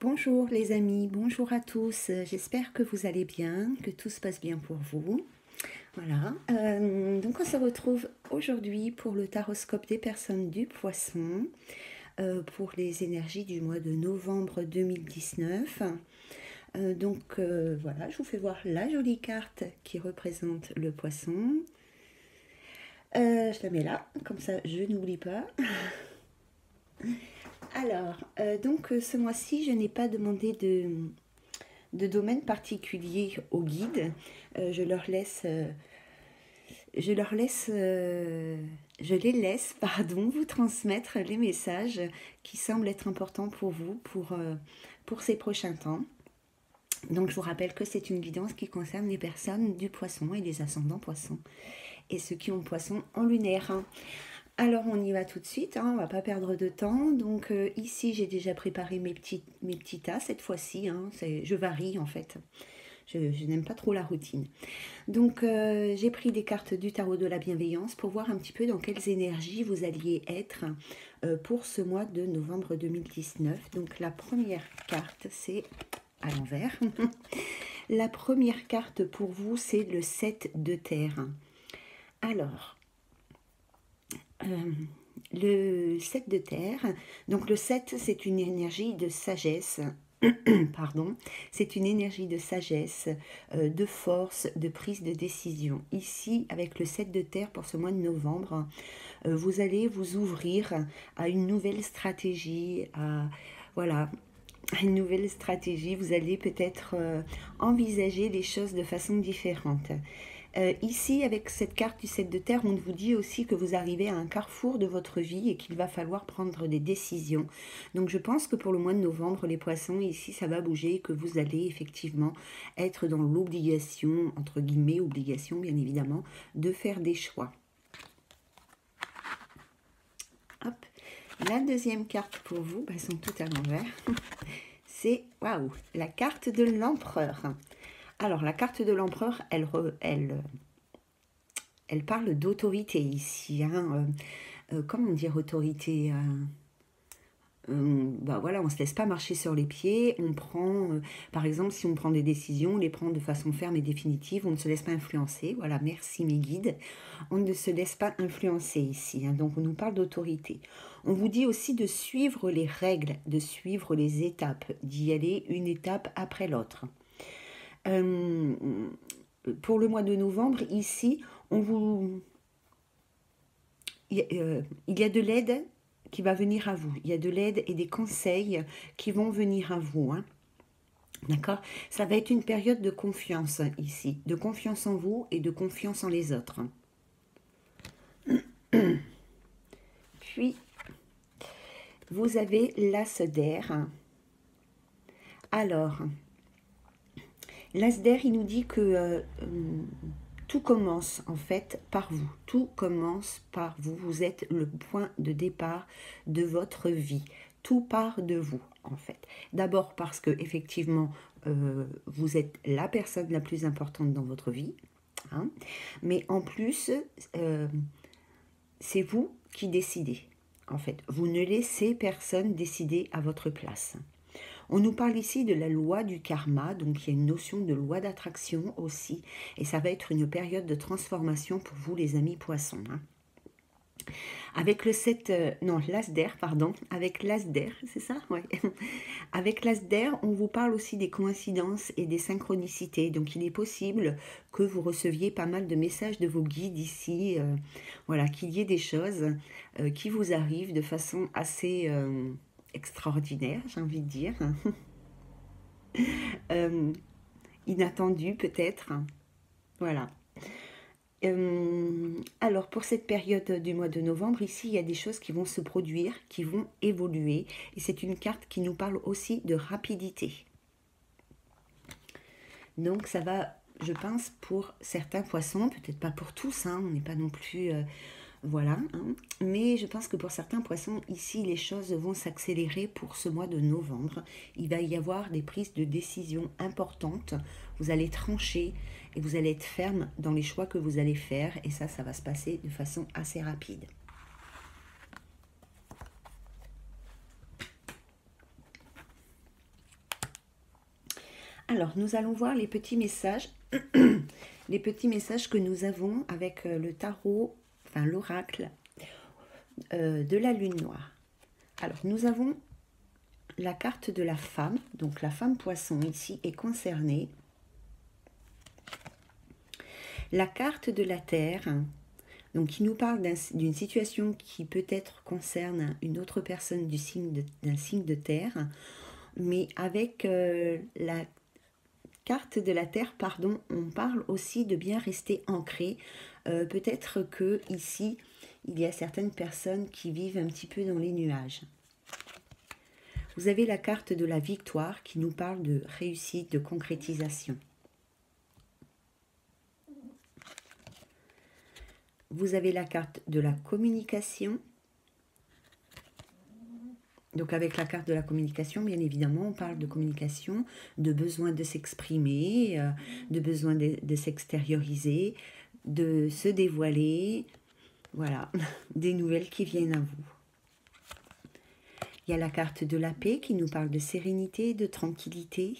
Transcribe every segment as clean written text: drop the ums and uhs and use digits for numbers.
Bonjour les amis, bonjour à tous, j'espère que vous allez bien, que tout se passe bien pour vous. Voilà, donc on se retrouve aujourd'hui pour le taroscope des personnes du Poisson, pour les énergies du mois de novembre 2019. Voilà, je vous fais voir la jolie carte qui représente le Poisson. Je la mets là, comme ça je n'oublie pas. Alors, ce mois-ci, je n'ai pas demandé de domaine particulier aux guides. Je les laisse, pardon, vous transmettre les messages qui semblent être importants pour vous pour ces prochains temps. Donc, je vous rappelle que c'est une guidance qui concerne les personnes du Poisson et les ascendants Poissons et ceux qui ont le Poisson en lunaire. Alors on y va tout de suite, on ne va pas perdre de temps. Donc ici j'ai déjà préparé mes petits tas cette fois-ci, je varie en fait. Je n'aime pas trop la routine. Donc j'ai pris des cartes du tarot de la bienveillance pour voir un petit peu dans quelles énergies vous alliez être pour ce mois de novembre 2019. Donc la première carte c'est à l'envers. La première carte pour vous c'est le 7 de terre. Alors, le 7 de terre, donc le 7 c'est une énergie de sagesse, pardon, c'est une énergie de sagesse, de force, de prise de décision. Ici, avec le 7 de terre pour ce mois de novembre, vous allez vous ouvrir à une nouvelle stratégie, voilà, une nouvelle stratégie. Vous allez peut-être envisager les choses de façon différente. Ici, avec cette carte du 7 de terre, on vous dit aussi que vous arrivez à un carrefour de votre vie et qu'il va falloir prendre des décisions. Donc je pense que pour le mois de novembre, les poissons, ici, ça va bouger et que vous allez effectivement être dans l'obligation, entre guillemets, obligation bien évidemment, de faire des choix. Hop. La deuxième carte pour vous, elles sont toutes à l'envers, c'est, waouh, la carte de l'empereur. Alors, la carte de l'empereur, elle parle d'autorité ici. Comment dire autorité voilà, on ne se laisse pas marcher sur les pieds. On prend, par exemple, si on prend des décisions, on les prend de façon ferme et définitive. On ne se laisse pas influencer. Voilà, merci mes guides. On ne se laisse pas influencer ici. Donc, on nous parle d'autorité. On vous dit aussi de suivre les règles, de suivre les étapes, d'y aller une étape après l'autre. Pour le mois de novembre, ici, il y a de l'aide qui va venir à vous. Il y a de l'aide et des conseils qui vont venir à vous. D'accord? Ça va être une période de confiance ici, de confiance en vous et de confiance en les autres. Puis, vous avez l'as d'air. Alors, l'as d'air, il nous dit que tout commence en fait par vous. Tout commence par vous. Vous êtes le point de départ de votre vie. Tout part de vous en fait. D'abord parce que effectivement vous êtes la personne la plus importante dans votre vie. Mais en plus, c'est vous qui décidez. En fait, vous ne laissez personne décider à votre place. On nous parle ici de la loi du karma, donc il y a une notion de loi d'attraction aussi, et ça va être une période de transformation pour vous les amis poissons. Avec le 7, l'as d'air, pardon, avec l'as d'air, c'est ça? Ouais. Avec l'as d'air, on vous parle aussi des coïncidences et des synchronicités, donc il est possible que vous receviez pas mal de messages de vos guides ici, voilà, qu'il y ait des choses qui vous arrivent de façon assez extraordinaire, j'ai envie de dire. Inattendu peut-être. Voilà. Alors pour cette période du mois de novembre, ici il y a des choses qui vont se produire, qui vont évoluer. Et c'est une carte qui nous parle aussi de rapidité. Donc ça va, je pense, pour certains poissons, peut-être pas pour tous, on n'est pas non plus... voilà, mais je pense que pour certains poissons, ici, les choses vont s'accélérer pour ce mois de novembre. Il va y avoir des prises de décision importantes. Vous allez trancher et vous allez être ferme dans les choix que vous allez faire. Et ça va se passer de façon assez rapide. Alors, nous allons voir les petits messages, les petits messages que nous avons avec le tarot, enfin l'oracle de la lune noire. Alors, nous avons la carte de la femme, donc la femme poisson ici est concernée. La carte de la terre, donc qui nous parle d'une situation qui peut-être concerne une autre personne d'un signe de terre, mais avec la carte de la terre, pardon, on parle aussi de bien rester ancré. Peut-être que ici, il y a certaines personnes qui vivent un petit peu dans les nuages. Vous avez la carte de la victoire qui nous parle de réussite, de concrétisation. Vous avez la carte de la communication. Donc avec la carte de la communication, bien évidemment, on parle de communication, de besoin de s'exprimer, de besoin de s'extérioriser, de se dévoiler. Voilà, des nouvelles qui viennent à vous. Il y a la carte de la paix qui nous parle de sérénité, de tranquillité.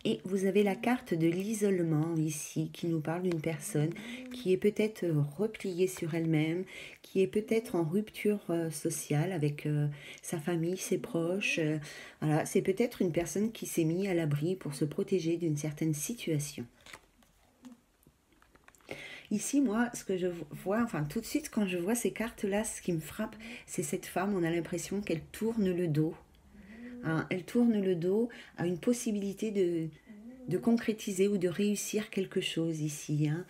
Et vous avez la carte de l'isolement ici, qui nous parle d'une personne qui est peut-être repliée sur elle-même, qui est peut-être en rupture sociale avec sa famille, ses proches. Voilà, c'est peut-être une personne qui s'est mise à l'abri pour se protéger d'une certaine situation. Ici, moi, ce que je vois, enfin tout de suite quand je vois ces cartes-là, ce qui me frappe, c'est cette femme, on a l'impression qu'elle tourne le dos. Hein, elle tourne le dos à une possibilité de concrétiser ou de réussir quelque chose ici. Hein.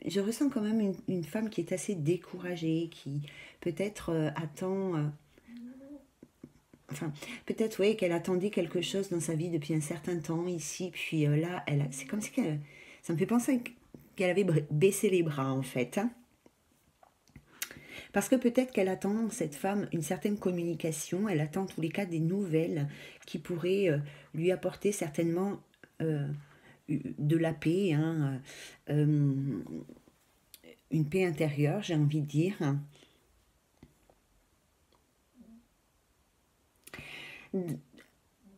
Je ressens quand même une femme qui est assez découragée, qui peut-être attend... Enfin, peut-être oui, qu'elle attendait quelque chose dans sa vie depuis un certain temps ici, puis là, c'est comme si ça me fait penser qu'elle avait baissé les bras en fait. Hein. Parce que peut-être qu'elle attend, cette femme, une certaine communication, elle attend en tous les cas des nouvelles qui pourraient lui apporter certainement de la paix, hein, une paix intérieure, j'ai envie de dire.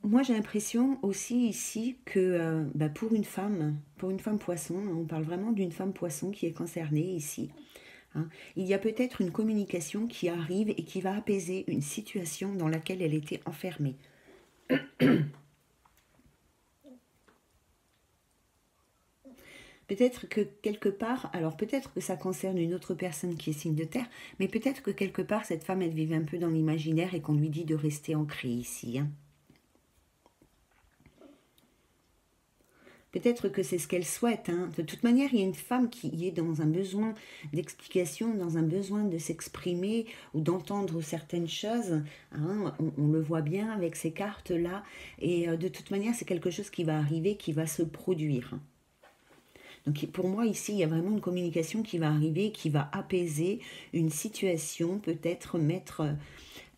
Moi, j'ai l'impression aussi ici que pour une femme poisson, on parle vraiment d'une femme poisson qui est concernée ici. Hein. Il y a peut-être une communication qui arrive et qui va apaiser une situation dans laquelle elle était enfermée. Peut-être que quelque part, alors peut-être que ça concerne une autre personne qui est signe de terre, mais peut-être que quelque part, cette femme, elle vit un peu dans l'imaginaire et qu'on lui dit de rester ancrée ici. Hein. Peut-être que c'est ce qu'elle souhaite. Hein. De toute manière, il y a une femme qui est dans un besoin d'explication, dans un besoin de s'exprimer ou d'entendre certaines choses. Hein. On le voit bien avec ces cartes-là. Et de toute manière, c'est quelque chose qui va arriver, qui va se produire. Donc pour moi, ici, il y a vraiment une communication qui va arriver, qui va apaiser une situation, peut-être mettre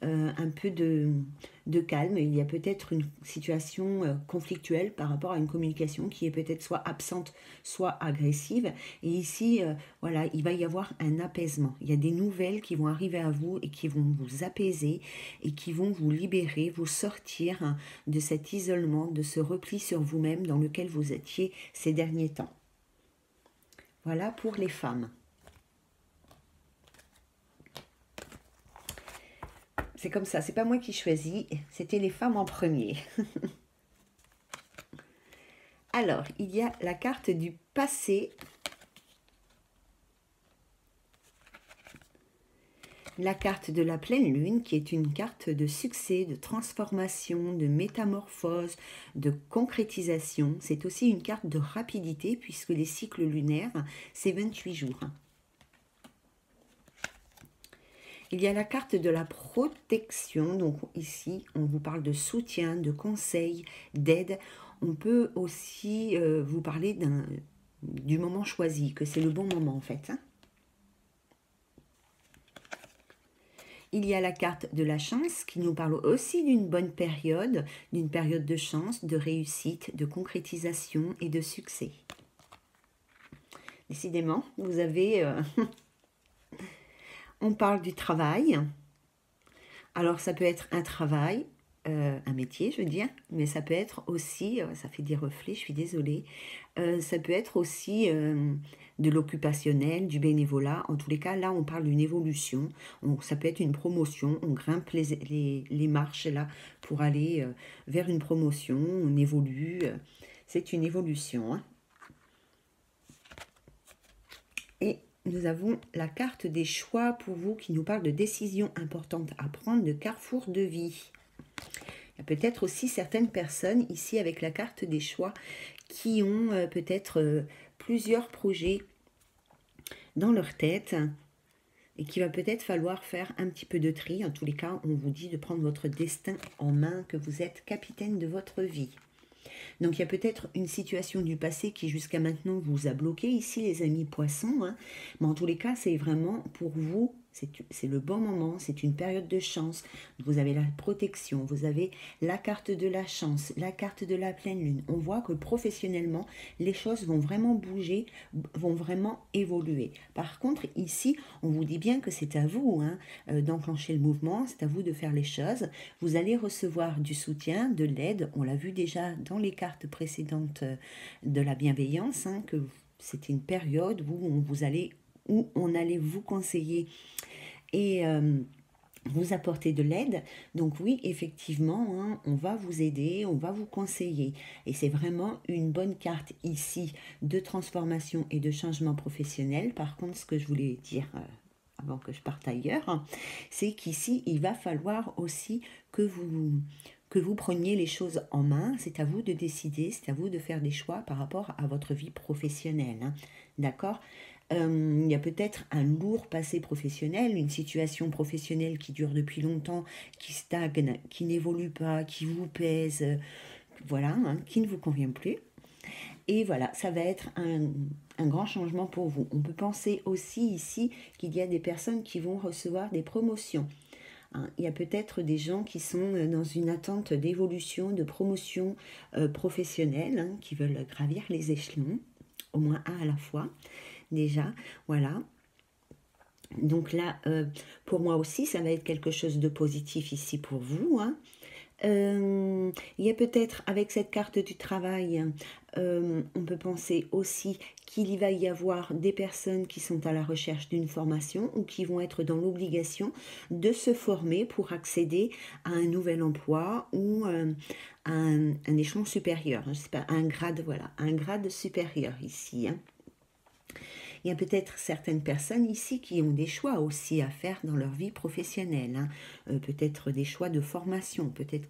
un peu de calme. Il y a peut-être une situation conflictuelle par rapport à une communication qui est peut-être soit absente, soit agressive. Et ici, voilà, il va y avoir un apaisement. Il y a des nouvelles qui vont arriver à vous et qui vont vous apaiser et qui vont vous libérer, vous sortir de cet isolement, de ce repli sur vous-même dans lequel vous étiez ces derniers temps. Voilà pour les femmes. C'est comme ça, c'est pas moi qui choisis, c'était les femmes en premier. Alors, il y a la carte du passé. La carte de la pleine lune, qui est une carte de succès, de transformation, de métamorphose, de concrétisation. C'est aussi une carte de rapidité, puisque les cycles lunaires, c'est 28 jours. Il y a la carte de la protection, donc ici on vous parle de soutien, de conseil, d'aide. On peut aussi vous parler du moment choisi, que c'est le bon moment en fait. Hein. Il y a la carte de la chance qui nous parle aussi d'une bonne période, d'une période de chance, de réussite, de concrétisation et de succès. Décidément, vous avez... On parle du travail. Alors, ça peut être un travail, un métier, je veux dire, mais ça peut être aussi, ça fait des reflets, je suis désolée, ça peut être aussi de l'occupationnel, du bénévolat. En tous les cas, là, on parle d'une évolution. Ça peut être une promotion, on grimpe les marches là pour aller vers une promotion, on évolue. C'est une évolution, hein. Et nous avons la carte des choix pour vous qui nous parle de décisions importantes à prendre, de carrefour de vie. Il y a peut-être aussi certaines personnes ici avec la carte des choix qui ont peut-être plusieurs projets dans leur tête et qu'il va peut-être falloir faire un petit peu de tri. En tous les cas, on vous dit de prendre votre destin en main, que vous êtes capitaine de votre vie. Donc il y a peut-être une situation du passé qui jusqu'à maintenant vous a bloqué ici les amis poissons, hein. Mais en tous les cas c'est vraiment pour vous, c'est le bon moment, c'est une période de chance. Vous avez la protection, vous avez la carte de la chance, la carte de la pleine lune. On voit que professionnellement les choses vont vraiment bouger, vont vraiment évoluer. Par contre ici on vous dit bien que c'est à vous, hein, d'enclencher le mouvement, c'est à vous de faire les choses. Vous allez recevoir du soutien, de l'aide, on l'a vu déjà dans les cartes précédentes de la bienveillance, hein, que c'était une période où on allait vous conseiller et vous apporter de l'aide. Donc oui, effectivement, hein, on va vous aider, on va vous conseiller. Et c'est vraiment une bonne carte ici de transformation et de changement professionnel. Par contre, ce que je voulais dire avant que je parte ailleurs, c'est qu'ici, il va falloir aussi que vous preniez les choses en main. C'est à vous de décider, c'est à vous de faire des choix par rapport à votre vie professionnelle, hein. D'accord? Il y a peut-être un lourd passé professionnel, une situation professionnelle qui dure depuis longtemps, qui stagne, qui n'évolue pas, qui vous pèse, voilà, hein, qui ne vous convient plus. Et voilà, ça va être un grand changement pour vous. On peut penser aussi ici qu'il y a des personnes qui vont recevoir des promotions. Hein, il y a peut-être des gens qui sont dans une attente d'évolution, de promotion professionnelle, hein, qui veulent gravir les échelons, au moins un à la fois. Déjà, voilà. Donc là, pour moi aussi, ça va être quelque chose de positif ici pour vous, hein. Il y a peut-être avec cette carte du travail, on peut penser aussi qu'il va y avoir des personnes qui sont à la recherche d'une formation ou qui vont être dans l'obligation de se former pour accéder à un nouvel emploi ou un échelon supérieur, je sais pas, un grade, voilà, un grade supérieur ici, hein. Il y a peut-être certaines personnes ici qui ont des choix aussi à faire dans leur vie professionnelle, hein. Peut-être des choix de formation, peut-être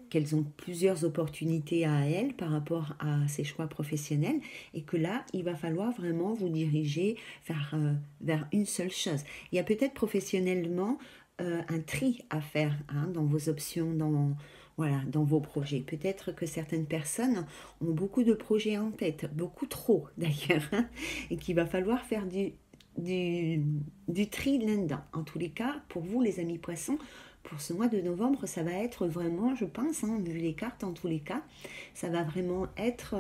qu'elles ont plusieurs opportunités à elles par rapport à ces choix professionnels et que là, il va falloir vraiment vous diriger vers une seule chose. Il y a peut-être professionnellement un tri à faire, hein, dans vos options, voilà, dans vos projets. Peut-être que certaines personnes ont beaucoup de projets en tête, beaucoup trop d'ailleurs, hein, et qu'il va falloir faire du tri là-dedans. En tous les cas, pour vous les amis poissons, pour ce mois de novembre, ça va être vraiment, je pense, hein, vu les cartes en tous les cas, ça va vraiment être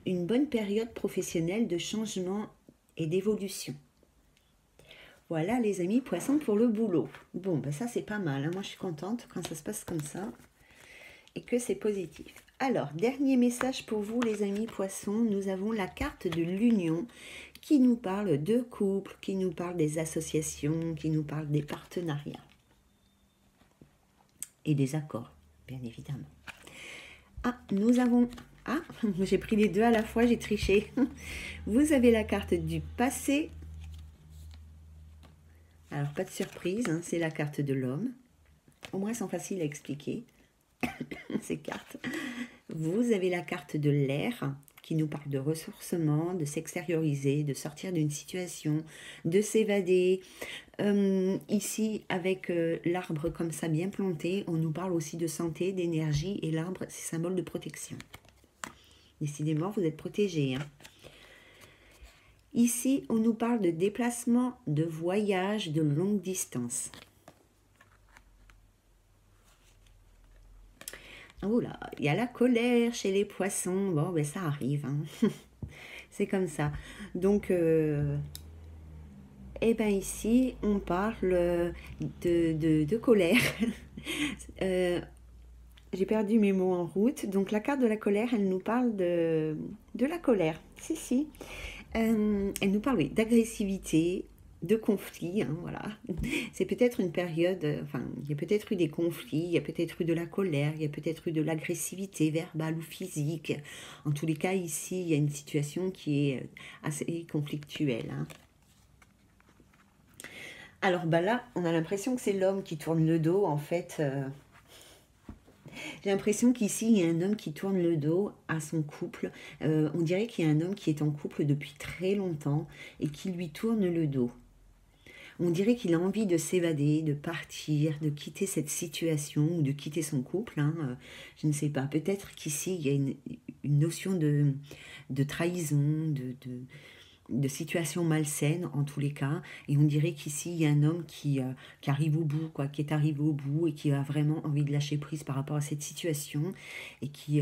une bonne période professionnelle de changement et d'évolution. Voilà les amis poissons pour le boulot. Bon, ben ça c'est pas mal, hein. Moi je suis contente quand ça se passe comme ça et que c'est positif. Alors, dernier message pour vous les amis poissons, nous avons la carte de l'union qui nous parle de couple, qui nous parle des associations, qui nous parle des partenariats et des accords, bien évidemment. Ah, nous avons... Ah, j'ai pris les deux à la fois, j'ai triché. Vous avez la carte du passé. Alors, pas de surprise, hein, c'est la carte de l'homme. Au moins, elles sont faciles à expliquer, ces cartes. Vous avez la carte de l'air, qui nous parle de ressourcement, de s'extérioriser, de sortir d'une situation, de s'évader. Ici, avec l'arbre comme ça bien planté, on nous parle aussi de santé, d'énergie, et l'arbre, c'est symbole de protection. Décidément, vous êtes protégés, hein. Ici, on nous parle de déplacement, de voyage de longue distance. Oh là, il y a la colère chez les poissons. Bon, ben ça arrive, hein. C'est comme ça. Donc, Et bien ici, on parle de colère. J'ai perdu mes mots en route. Donc la carte de la colère, elle nous parle de la colère. Si. Elle nous parle, oui, d'agressivité, de conflit, hein, voilà. C'est peut-être une période, enfin, il y a peut-être eu des conflits, il y a peut-être eu de la colère, il y a peut-être eu de l'agressivité verbale ou physique. En tous les cas, ici, il y a une situation qui est assez conflictuelle, hein. Alors bah là, on a l'impression que c'est l'homme qui tourne le dos, en fait. J'ai l'impression qu'ici, il y a un homme qui tourne le dos à son couple. On dirait qu'il y a un homme qui est en couple depuis très longtemps et qui lui tourne le dos. On dirait qu'il a envie de s'évader, de partir, de quitter cette situation ou de quitter son couple, hein. Je ne sais pas. Peut-être qu'ici, il y a une notion de trahison, de situation malsaine en tous les cas, et on dirait qu'ici il y a un homme qui arrive au bout, quoi, qui est arrivé au bout et qui a vraiment envie de lâcher prise par rapport à cette situation et qui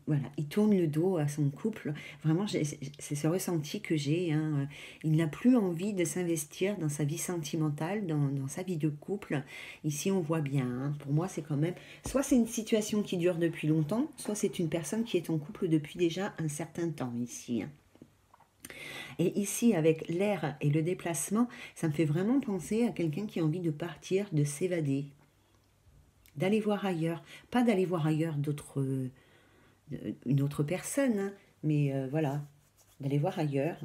voilà, il tourne le dos à son couple. Vraiment, c'est ce ressenti que j'ai, hein. Il n'a plus envie de s'investir dans sa vie sentimentale, dans sa vie de couple. Ici on voit bien, hein. Pour moi c'est quand même, soit c'est une situation qui dure depuis longtemps, soit c'est une personne qui est en couple depuis déjà un certain temps ici, hein. Et ici, avec l'air et le déplacement, ça me fait vraiment penser à quelqu'un qui a envie de partir, de s'évader, d'aller voir ailleurs. Pas d'aller voir ailleurs une autre personne, hein, mais voilà, d'aller voir ailleurs.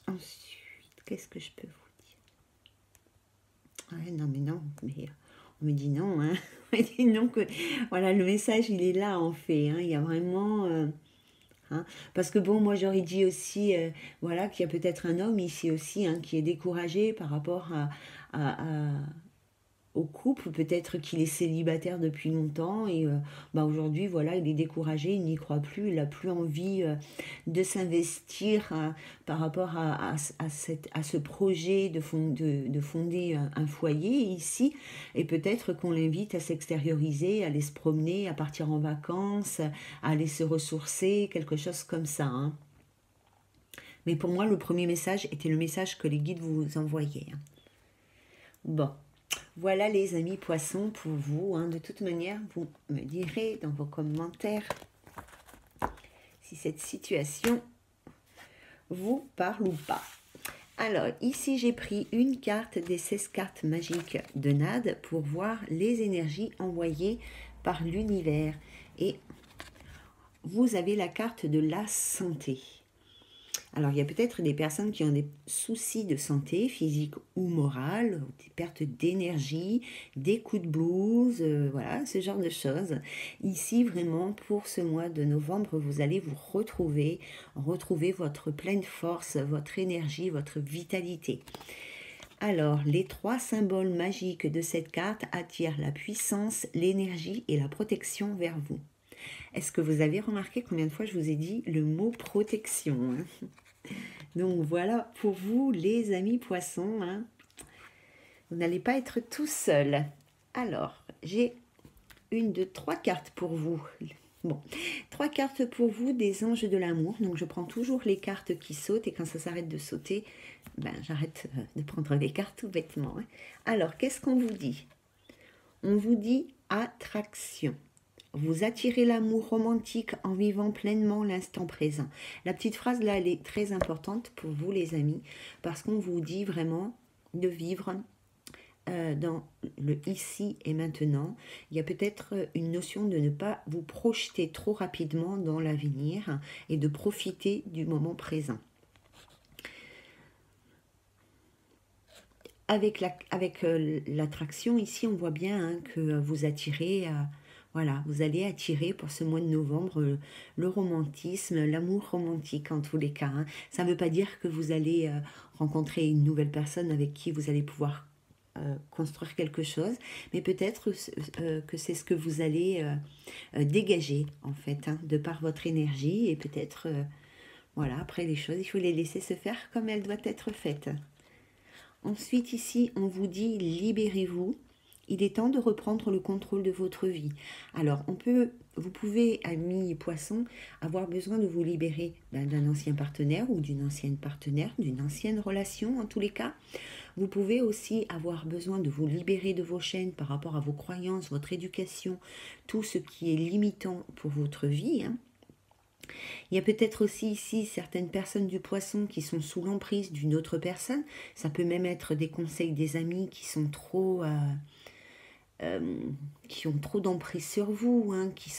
Ensuite, qu'est-ce que je peux vous dire? Ouais, non, mais non, mais on me dit non, hein. On me dit non que voilà, le message il est là en fait, hein. Il y a vraiment hein. Parce que bon, moi j'aurais dit aussi, voilà, qu'il y a peut-être un homme ici aussi, hein, qui est découragé par rapport au couple, peut-être qu'il est célibataire depuis longtemps et bah aujourd'hui, voilà, il est découragé, il n'y croit plus, il n'a plus envie de s'investir par rapport à ce projet de fonder un foyer ici, et peut-être qu'on l'invite à s'extérioriser, à aller se promener, à partir en vacances, à aller se ressourcer, quelque chose comme ça, hein. Mais pour moi, le premier message était le message que les guides vous envoyaient, hein. Bon. Voilà les amis poissons pour vous, hein. De toute manière, vous me direz dans vos commentaires si cette situation vous parle ou pas. Alors, ici, j'ai pris une carte des 16 cartes magiques de Nade pour voir les énergies envoyées par l'univers. Et vous avez la carte de la santé. Alors, il y a peut-être des personnes qui ont des soucis de santé, physique ou morale, des pertes d'énergie, des coups de blues, voilà, ce genre de choses. Ici, vraiment, pour ce mois de novembre, vous allez vous retrouver votre pleine force, votre énergie, votre vitalité. Alors, les 3 symboles magiques de cette carte attirent la puissance, l'énergie et la protection vers vous. Est-ce que vous avez remarqué combien de fois je vous ai dit le mot protection, hein? Donc voilà pour vous les amis poissons, hein. Vous n'allez pas être tout seul. Alors, j'ai 3 cartes pour vous. Bon, 3 cartes pour vous des anges de l'amour. Donc je prends toujours les cartes qui sautent et quand ça s'arrête de sauter, ben, j'arrête de prendre les cartes tout bêtement, hein. Alors, qu'est-ce qu'on vous dit? On vous dit attraction. Vous attirez l'amour romantique en vivant pleinement l'instant présent. La petite phrase là, elle est très importante pour vous les amis, parce qu'on vous dit vraiment de vivre dans le ici et maintenant. Il y a peut-être une notion de ne pas vous projeter trop rapidement dans l'avenir et de profiter du moment présent. Avec l'attraction, ici, on voit bien, hein, que vous attirez... voilà, vous allez attirer pour ce mois de novembre le romantisme, l'amour romantique en tous les cas, hein. Ça ne veut pas dire que vous allez rencontrer une nouvelle personne avec qui vous allez pouvoir construire quelque chose, mais peut-être que c'est ce que vous allez dégager en fait, hein, de par votre énergie, et peut-être, voilà, après les choses, il faut les laisser se faire comme elles doivent être faites. Ensuite, ici, on vous dit libérez-vous. Il est temps de reprendre le contrôle de votre vie. Alors, on peut vous pouvez, amis poissons, avoir besoin de vous libérer d'un ancien partenaire ou d'une ancienne partenaire, d'une ancienne relation en tous les cas. Vous pouvez aussi avoir besoin de vous libérer de vos chaînes par rapport à vos croyances, votre éducation, tout ce qui est limitant pour votre vie. Il y a peut-être aussi ici certaines personnes du poisson qui sont sous l'emprise d'une autre personne. Ça peut même être des conseils des amis qui sont trop... qui ont trop d'emprise sur vous, qui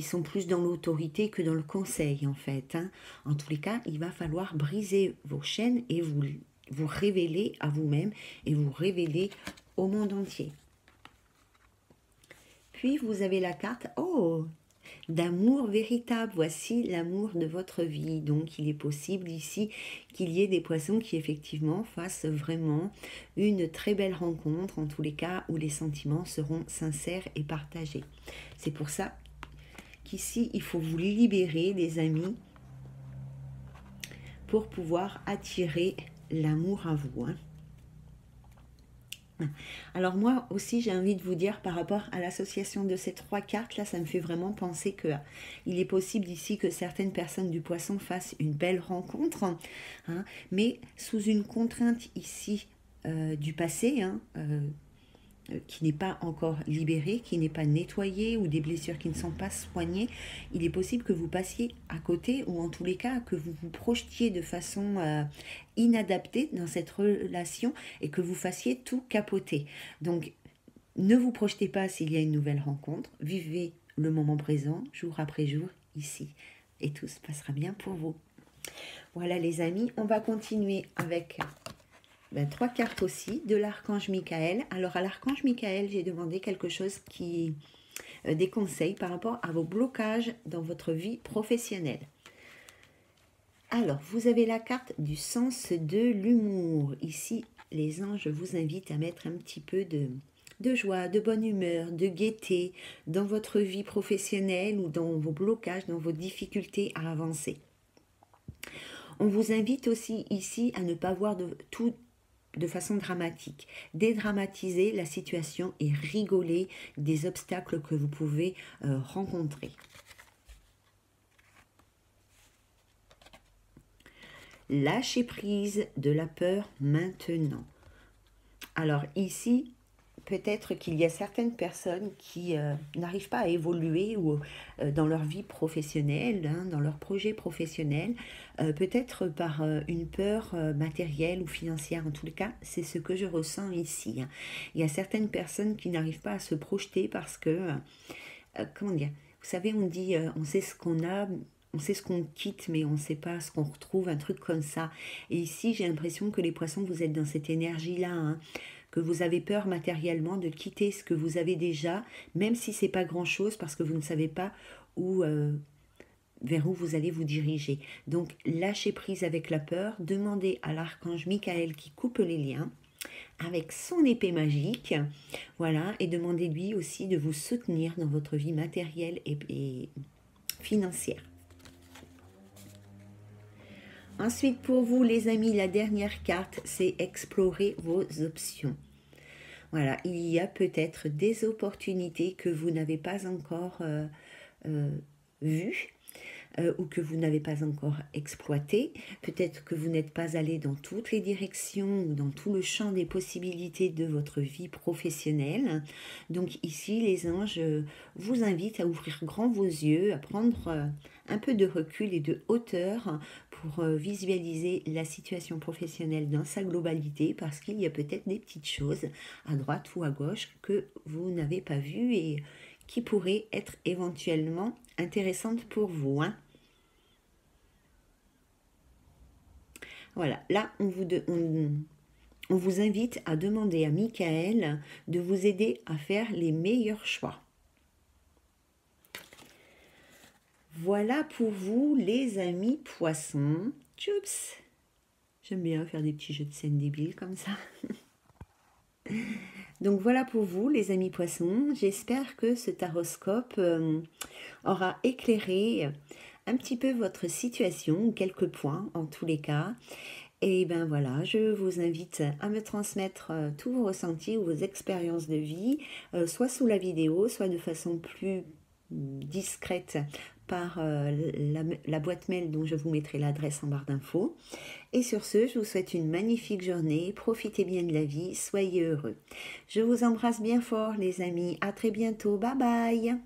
sont plus dans l'autorité que dans le conseil en fait. En tous les cas, il va falloir briser vos chaînes et vous révéler à vous-même et vous révéler au monde entier. Puis vous avez la carte d'amour véritable. Voici l'amour de votre vie. Donc il est possible ici qu'il y ait des poissons qui effectivement fassent vraiment une très belle rencontre, en tous les cas où les sentiments seront sincères et partagés. C'est pour ça qu'ici il faut vous libérer, les amis, pour pouvoir attirer l'amour à vous. Alors moi aussi j'ai envie de vous dire par rapport à l'association de ces 3 cartes là, ça me fait vraiment penser que il est possible ici que certaines personnes du poisson fassent une belle rencontre, mais sous une contrainte ici du passé, qui n'est pas encore libéré, qui n'est pas nettoyé, ou des blessures qui ne sont pas soignées. Il est possible que vous passiez à côté, ou en tous les cas que vous vous projetiez de façon inadaptée dans cette relation et que vous fassiez tout capoter. Donc ne vous projetez pas s'il y a une nouvelle rencontre, vivez le moment présent, jour après jour, ici, et tout se passera bien pour vous. Voilà les amis, on va continuer avec 3 cartes aussi de l'archange Michael. Alors à l'archange Michael, j'ai demandé quelque chose des conseils par rapport à vos blocages dans votre vie professionnelle. Alors, vous avez la carte du sens de l'humour. Ici, les anges vous invitent à mettre un petit peu de joie, de bonne humeur, de gaieté dans votre vie professionnelle ou dans vos blocages, dans vos difficultés à avancer. On vous invite aussi ici à ne pas voir tout de façon dramatique, dédramatiser la situation et rigoler des obstacles que vous pouvez rencontrer. Lâchez prise de la peur maintenant. Alors ici, peut-être qu'il y a certaines personnes qui n'arrivent pas à évoluer ou dans leur vie professionnelle, dans leur projet professionnel, peut-être par une peur matérielle ou financière. En tout cas, c'est ce que je ressens ici. Il y a certaines personnes qui n'arrivent pas à se projeter parce que, comment dire, vous savez, on dit, on sait ce qu'on a, on sait ce qu'on quitte, mais on ne sait pas ce qu'on retrouve, un truc comme ça. Et ici, j'ai l'impression que les poissons, vous êtes dans cette énergie-là, que vous avez peur matériellement de quitter ce que vous avez déjà, même si ce n'est pas grand-chose, parce que vous ne savez pas vers où vous allez vous diriger. Donc, lâchez prise avec la peur, demandez à l'archange Michael qui coupe les liens, avec son épée magique, voilà, et demandez-lui aussi de vous soutenir dans votre vie matérielle et financière. Ensuite, pour vous, les amis, la dernière carte, c'est explorer vos options. Voilà, il y a peut-être des opportunités que vous n'avez pas encore vues ou que vous n'avez pas encore exploitées. Peut-être que vous n'êtes pas allé dans toutes les directions ou dans tout le champ des possibilités de votre vie professionnelle. Donc ici, les anges vous invitent à ouvrir grand vos yeux, à prendre un peu de recul et de hauteur pour visualiser la situation professionnelle dans sa globalité, parce qu'il y a peut-être des petites choses à droite ou à gauche que vous n'avez pas vues et qui pourraient être éventuellement intéressantes pour vous. Voilà, là on vous invite à demander à Michael de vous aider à faire les meilleurs choix. Voilà pour vous les amis poissons. Tchoups! J'aime bien faire des petits jeux de scène débiles comme ça. Donc voilà pour vous les amis poissons. J'espère que ce taroscope aura éclairé un petit peu votre situation, ou quelques points en tous les cas. Et ben voilà, je vous invite à me transmettre tous vos ressentis ou vos expériences de vie, soit sous la vidéo, soit de façon plus discrète par la boîte mail dont je vous mettrai l'adresse en barre d'infos. Et sur ce, je vous souhaite une magnifique journée, profitez bien de la vie, soyez heureux. Je vous embrasse bien fort les amis, à très bientôt, bye bye.